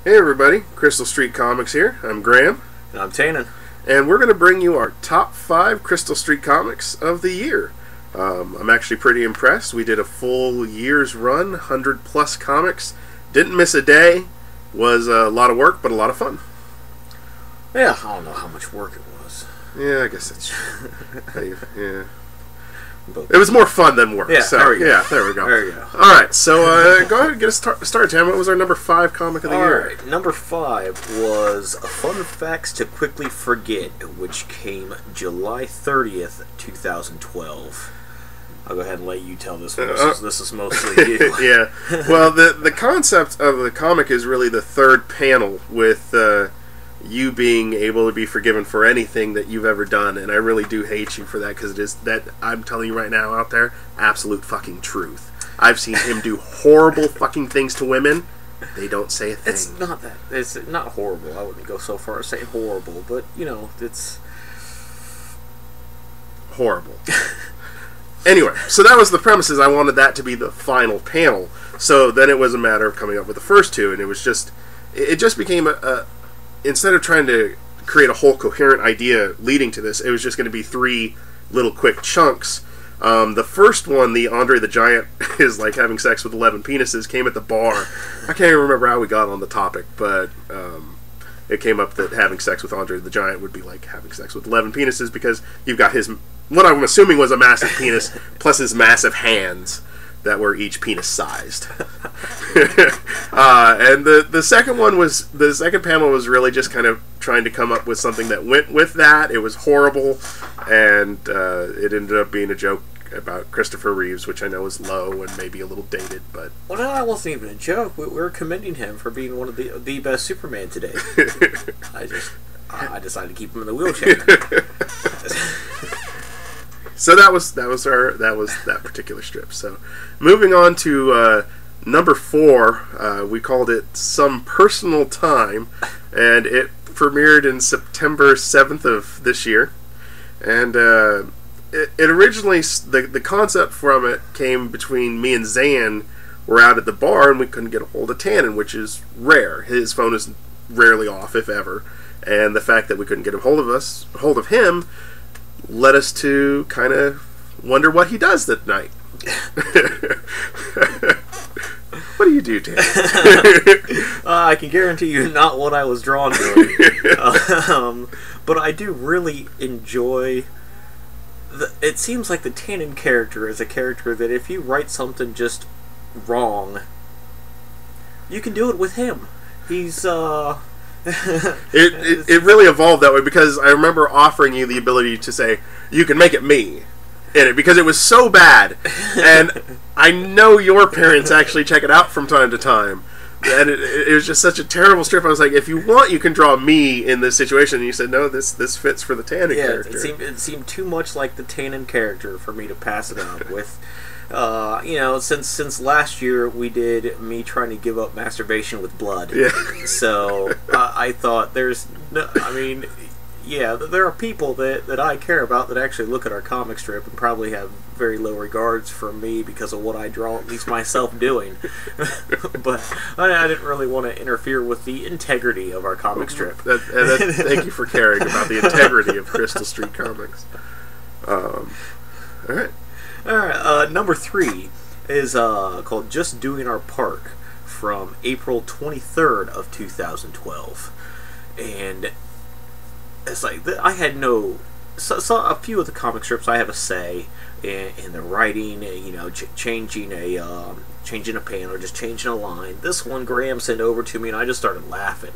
Hey everybody, Crystal Street Comics here. I'm Graham. And I'm Tannan. And we're going to bring you our top 5 Crystal Street comics of the year. I'm actually pretty impressed. We did a full year's run, 100 plus comics. Didn't miss a day. Was a lot of work, but a lot of fun. Yeah, I don't know how much work it was. Yeah, I guess that's true. Yeah. It was more fun than work. Yeah, so, there we go. Yeah, there we go. There you go. Alright, so go ahead and get us started, Tam. What was our number 5 comic of the year? Alright, number 5 was Fun Facts to Quickly Forget, which came July 30th, 2012. I'll go ahead and let you tell this one. This is mostly you. Yeah. Well, the concept of the comic is really the third panel with you being able to be forgiven for anything that you've ever done, and I really do hate you for that, because it is that, I'm telling you right now out there, absolute fucking truth. I've seen him do horrible fucking things to women. They don't say a thing. It's not that. It's not horrible. I wouldn't go so far as say horrible, but you know, it's horrible. Anyway, so that was the premises. I wanted that to be the final panel. So then it was a matter of coming up with the first two, and it was just, it just became a instead of trying to create a whole coherent idea leading to this, it was just going to be 3 little quick chunks. The first one, the Andre the Giant is like having sex with 11 penises, came at the bar. I can't even remember how we got on the topic, but it came up that having sex with Andre the Giant would be like having sex with 11 penises, because you've got his, what I'm assuming was a massive penis, plus his massive hands that were each penis sized. And the second one was, the second panel was really just kind of trying to come up with something that went with that. It was horrible, and it ended up being a joke about Christopher Reeves, which I know is low and maybe a little dated, but... Well, no, that wasn't even a joke. We were commending him for being one of the best Superman today. I decided to keep him in the wheelchair. So that was that particular strip. So moving on to number 4, we called it Some Personal Time, and it premiered in September 7th of this year. And it originally, the concept from it came between me and Zan. Were out at the bar and we couldn't get a hold of Tannan, which is rare. His phone is rarely off, if ever. And the fact that we couldn't get a hold of him, led us to kind of wonder what he does that night. What do you do, Tannan? I can guarantee you not what I was drawn to. But I do really enjoy... It seems like the Tannan character is a character that if you write something just wrong, you can do it with him. He's... It really evolved that way, because I remember offering you the ability to say, you can make it me in it, because it was so bad. And I know your parents actually check it out from time to time. And it was just such a terrible strip. I was like, if you want, you can draw me in this situation. And you said, no, this fits for the Tannan character. It seemed too much like the Tannan character for me to pass it up with. You know, since last year we did me trying to give up masturbation with blood. Yeah. So I thought there's no, I mean, yeah, there are people that I care about that actually look at our comic strip and probably have very low regards for me because of what I draw, at least myself doing. But I didn't really want to interfere with the integrity of our comic strip. Thank you for caring about the integrity of Crystal Street Comics. All right. Alright, number 3 is called Just Doing Our Part from April 23rd of 2012. And it's like, I had no... So a few of the comic strips I have a say in the writing, you know, changing a panel or just changing a line. This one Graham sent over to me and I just started laughing.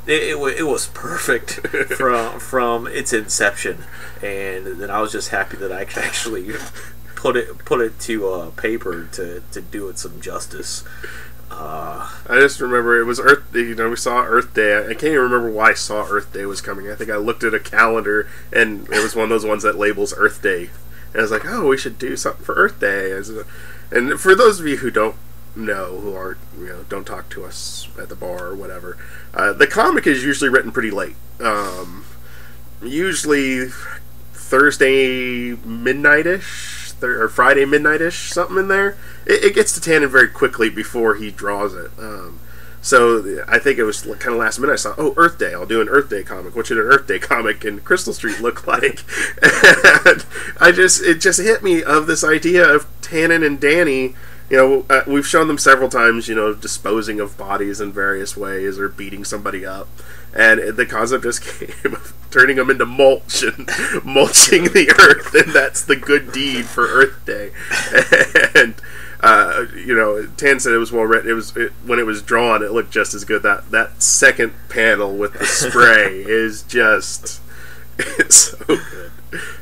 It was perfect from its inception, and then I was just happy that I could actually put it to paper to do it some justice. I just remember it was Earth. You know, we saw Earth Day. I can't even remember why I saw Earth Day was coming. I think I looked at a calendar and it was one of those ones that labels Earth Day, and I was like, oh, we should do something for Earth Day. And for those of you who don't know, who aren't, you know, don't talk to us at the bar or whatever, the comic is usually written pretty late. Usually Thursday midnight-ish, or Friday midnight-ish, something in there. It gets to Tannen very quickly before he draws it. So I think it was kind of last minute. I saw, oh, Earth Day. I'll do an Earth Day comic. What should an Earth Day comic in Crystal Street look like? And it just hit me of this idea of Tannen and Danny. We've shown them several times, disposing of bodies in various ways or beating somebody up. And the concept just came of turning them into mulch and mulching the earth, and that's the good deed for Earth Day. And Tan said it was well written. When it was drawn, it looked just as good. That second panel with the spray is just it's so good.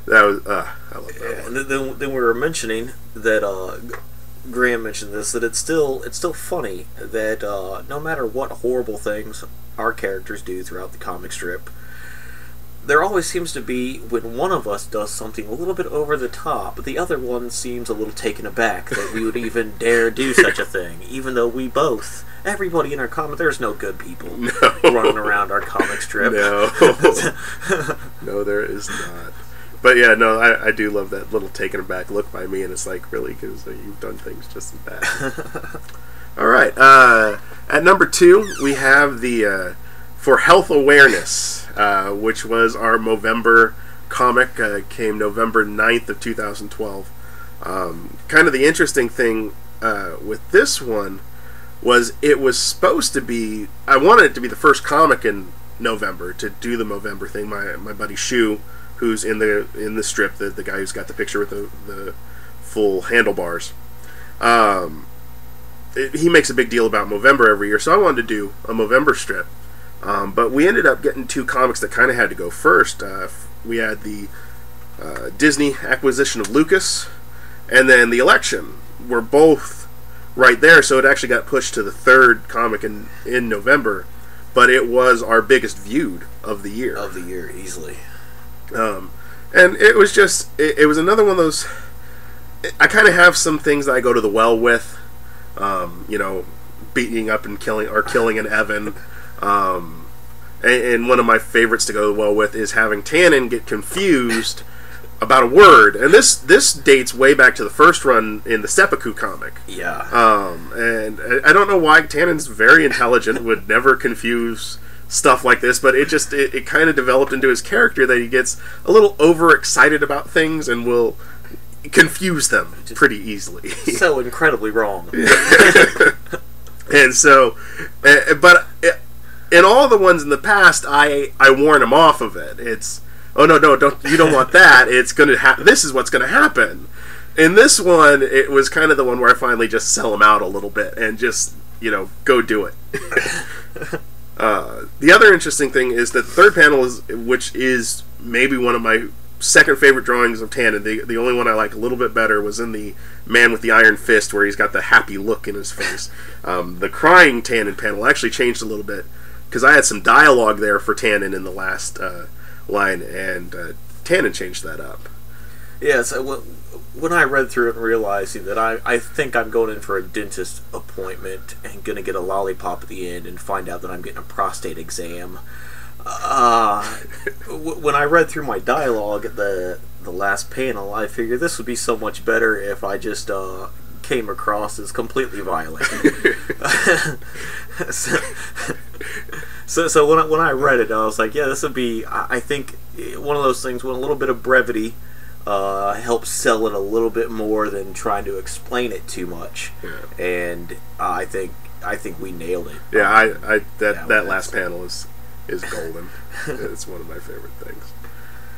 That was I love that one. And then we were mentioning that Graham mentioned this, that it's still funny that no matter what horrible things our characters do throughout the comic strip, there always seems to be, when one of us does something a little bit over the top, the other one seems a little taken aback that we would even dare do such a thing, even though we both, everybody in our comic, there's no good people running around our comic strip. No. No, there is not. But yeah, no, I do love that little taken aback look by me, and it's like, really, because you've done things just as bad. All right, at number 2, we have the For Health Awareness, which was our Movember comic, came November 9th of 2012. Kind of the interesting thing with this one was it was supposed to be, I wanted it to be the first comic in November to do the Movember thing. My buddy Shu, who's in the strip, the guy who's got the picture with the full handlebars, he makes a big deal about Movember every year, so I wanted to do a Movember strip. But we ended up getting 2 comics that kind of had to go first. We had the Disney acquisition of Lucas, and then the election were both right there, so it actually got pushed to the 3rd comic in November, but it was our biggest viewed of the year. Of the year, easily. And it was just, it was another one of those, I kind of have some things that I go to the well with, beating up and killing an Evan. And one of my favorites to go well with is having Tannen get confused about a word. And this dates way back to the first run in the Seppuku comic. Yeah. And I don't know why Tannen's very intelligent, would never confuse stuff like this, but it kind of developed into his character that he gets a little overexcited about things and will confuse them pretty easily. So incredibly wrong. And so, but in all the ones in the past, I warn him off of it. It's, oh no, you don't want that. It's gonna this is what's gonna happen. In this one, it was kind of the one where I finally just sell him out a little bit and just go do it. The other interesting thing is that the 3rd panel which is maybe one of my second favorite drawings of Tannen. The only one I like a little bit better was in the Man with the Iron Fist, where he's got the happy look in his face. The crying Tannen panel actually changed a little bit, because I had some dialogue there for Tannen in the last line, and Tannen changed that up. Yeah, so when I read through it and realizing that I think I'm going in for a dentist appointment and going to get a lollipop at the end and find out that I'm getting a prostate exam, when I read through my dialogue at the last panel, I figured this would be so much better if I just came across as completely violent. So when I read it, I was like, yeah, this would be, I think, one of those things with a little bit of brevity helps sell it a little bit more than trying to explain it too much. Yeah. And I think we nailed it. Yeah, that last panel is golden. It's one of my favorite things.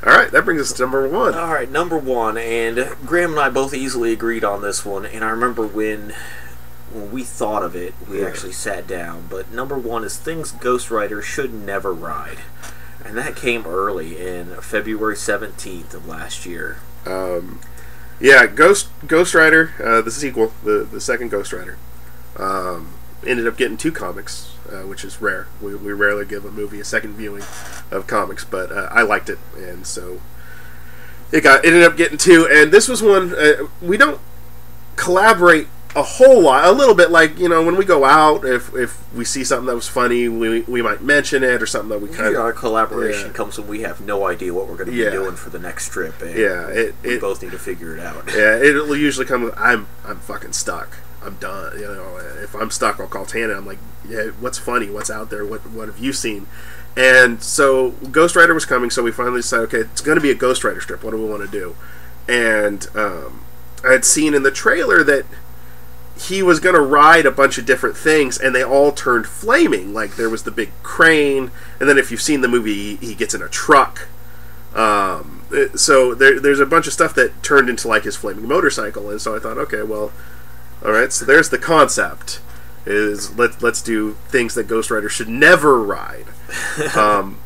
All right, that brings us to number 1. All right, number 1, and Graham and I both easily agreed on this one. And I remember when we thought of it, we actually sat down. But number 1 is Things Ghost Rider Should Never Ride. And that came early in February 17th of last year. Yeah, Ghost Rider, the sequel, the second Ghost Rider, ended up getting 2 comics, which is rare. We rarely give a movie a second viewing of comics, but I liked it, and so it ended up getting 2. And this was one, we don't collaborate a whole lot, a little bit like, when we go out, if we see something that was funny, we might mention it, or something that we kind of... Our collaboration comes when we have no idea what we're going to be doing for the next trip, and we both need to figure it out. Yeah, it'll usually come with, I'm fucking stuck. I'm done. If I'm stuck, I'll call Tannan. I'm like, yeah, what's funny? What's out there? What have you seen? And so Ghost Rider was coming, so we finally decided, okay, it's going to be a Ghost Rider strip. What do we want to do? And I had seen in the trailer that he was going to ride a bunch of different things, and they all turned flaming. Like, there was the big crane, and then if you've seen the movie, he gets in a truck. So there's a bunch of stuff that turned into, like, his flaming motorcycle, and so I thought, okay, well, alright, so there's the concept, is let's do things that Ghost Rider should never ride.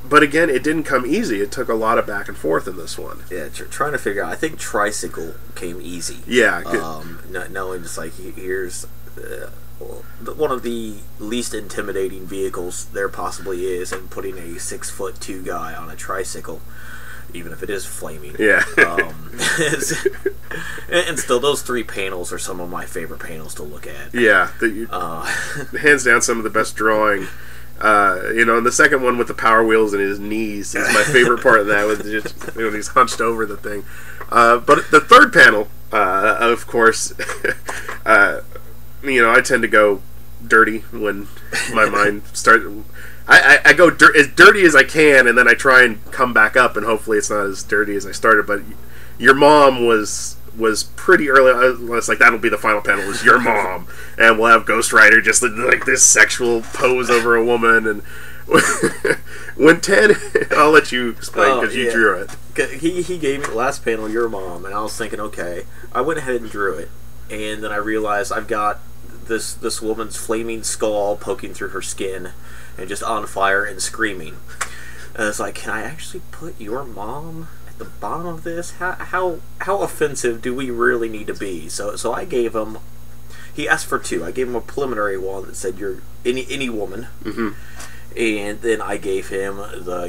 But again, it didn't come easy. It took a lot of back and forth in this one. Yeah, trying to figure out. I think tricycle came easy. Yeah. Knowing just like, here's one of the least intimidating vehicles there possibly is, and putting a 6'2" guy on a tricycle, even if it is flaming. Yeah. And still, those 3 panels are some of my favorite panels to look at. Yeah. Hands down, some of the best drawing. And the second one with the Power Wheels and his knees is my favorite part of that, with just when he's hunched over the thing. But the third panel, of course, I tend to go dirty when my mind starts. I go as dirty as I can, and then I try and come back up, and hopefully it's not as dirty as I started. But your mom was pretty early. It's like, that'll be the final panel, is your mom, and we'll have Ghost Rider just like this sexual pose over a woman. And when Tannan, I'll let you explain, because you drew it. He gave me the last panel, your mom, and I was thinking, okay, I went ahead and drew it, and then I realized I've got this woman's flaming skull poking through her skin and just on fire and screaming. And it's like, can I actually put your mom at the bottom of this? How offensive do we really need to be? So I gave him. He asked for 2. I gave him a preliminary one that said you're any woman. Mm-hmm. And then I gave him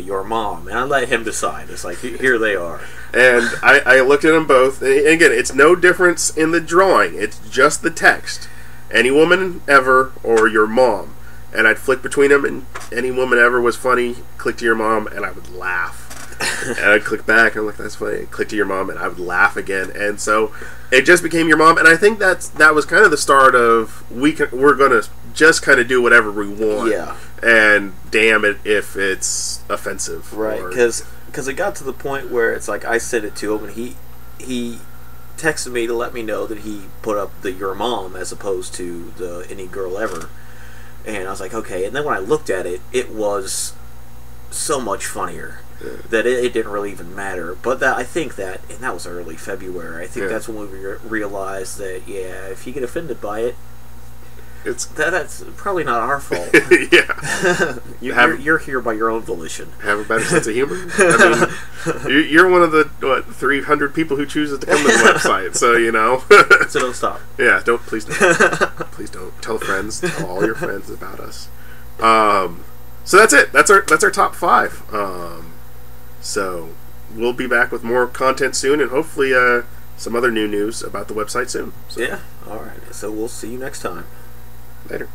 your mom, and I let him decide. It's like, here they are. And I looked at them both, and again, it's no difference in the drawing. It's just the text. Any woman ever, or your mom. And I'd flick between them, and any woman ever was funny, click to your mom, and I would laugh. And I'd click back, and I'm like, that's funny. Click to your mom, and I would laugh again. And so it just became your mom. And I think that was kind of the start of, we're going to just kind of do whatever we want. Yeah. And damn it if it's offensive. Right, because it got to the point where it's like, I sent it to him, and he texted me to let me know that he put up the your mom as opposed to the any girl ever. And I was like, okay. And then when I looked at it, it was so much funnier that it didn't really even matter. But I think that, and that was early February, I think that's when we realized that, if you get offended by it, that's probably not our fault. Yeah. You're here by your own volition. Have a better sense of humor. I mean, you're one of the 300 people who chooses to come to the website, so So don't stop. Yeah, please don't tell friends, tell all your friends about us. So that's it. That's our top 5. So we'll be back with more content soon, and hopefully some other new news about the website soon. So. Yeah. All right. So we'll see you next time. Later.